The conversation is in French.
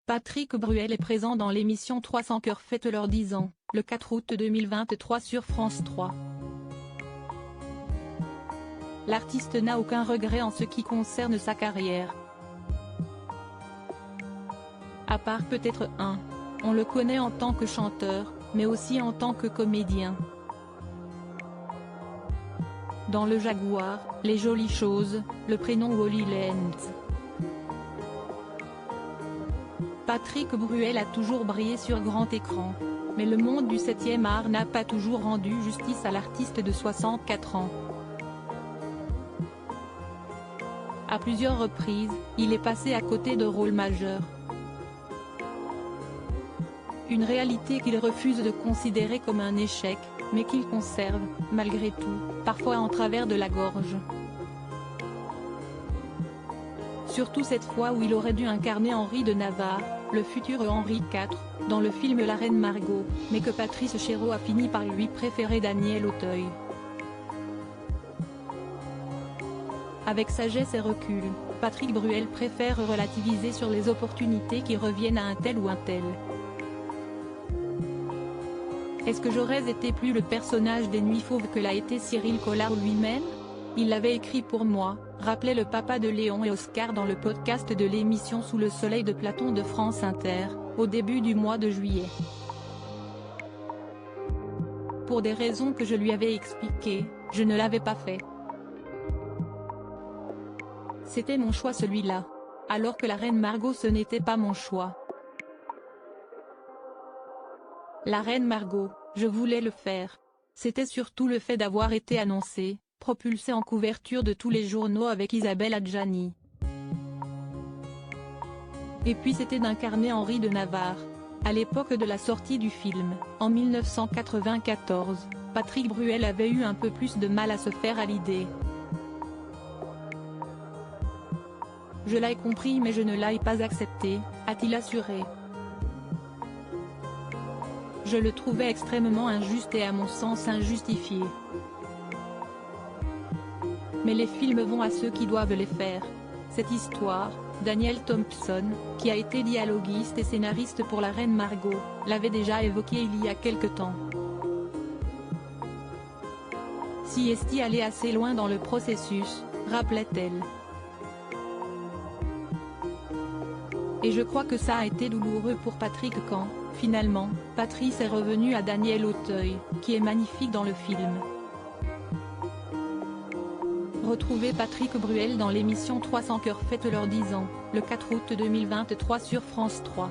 Patrick Bruel est présent dans l'émission 300 cœurs fête leurs 10 ans, le 4 août 2023 sur France 3. L'artiste n'a aucun regret en ce qui concerne sa carrière. À part peut-être un. On le connaît en tant que chanteur, mais aussi en tant que comédien. Dans Le Jaguar, Les Jolies Choses, le prénom Holy Lands. Patrick Bruel a toujours brillé sur grand écran. Mais le monde du 7e art n'a pas toujours rendu justice à l'artiste de 64 ans. À plusieurs reprises, il est passé à côté de rôles majeurs. Une réalité qu'il refuse de considérer comme un échec, mais qu'il conserve, malgré tout, parfois en travers de la gorge. Surtout cette fois où il aurait dû incarner Henri de Navarre, le futur Henri IV, dans le film La Reine Margot, mais que Patrice Chéreau a fini par lui préférer Daniel Auteuil. Avec sagesse et recul, Patrick Bruel préfère relativiser sur les opportunités qui reviennent à un tel ou un tel. Est-ce que j'aurais été plus le personnage des Nuits Fauves que l'a été Cyril Collard lui-même? Il l'avait écrit pour moi, rappelait le papa de Léon et Oscar dans le podcast de l'émission Sous le soleil de Platon de France Inter, au début du mois de juillet. Pour des raisons que je lui avais expliquées, je ne l'avais pas fait. C'était mon choix celui-là. Alors que La Reine Margot ce n'était pas mon choix. La Reine Margot, je voulais le faire. C'était surtout le fait d'avoir été annoncé, propulsé en couverture de tous les journaux avec Isabelle Adjani. Et puis c'était d'incarner Henri de Navarre. À l'époque de la sortie du film, en 1994, Patrick Bruel avait eu un peu plus de mal à se faire à l'idée. Je l'ai compris mais je ne l'ai pas accepté, a-t-il assuré. Je le trouvais extrêmement injuste et à mon sens injustifié. Mais les films vont à ceux qui doivent les faire. Cette histoire, Daniel Thompson, qui a été dialoguiste et scénariste pour La Reine Margot, l'avait déjà évoqué il y a quelque temps. Si est-il allé assez loin dans le processus, rappelait-elle. Et je crois que ça a été douloureux pour Patrick quand, finalement, Patrice est revenu à Daniel Auteuil, qui est magnifique dans le film. Retrouvez Patrick Bruel dans l'émission 300 cœurs fête leurs 10 ans, le 4 août 2023 sur France 3.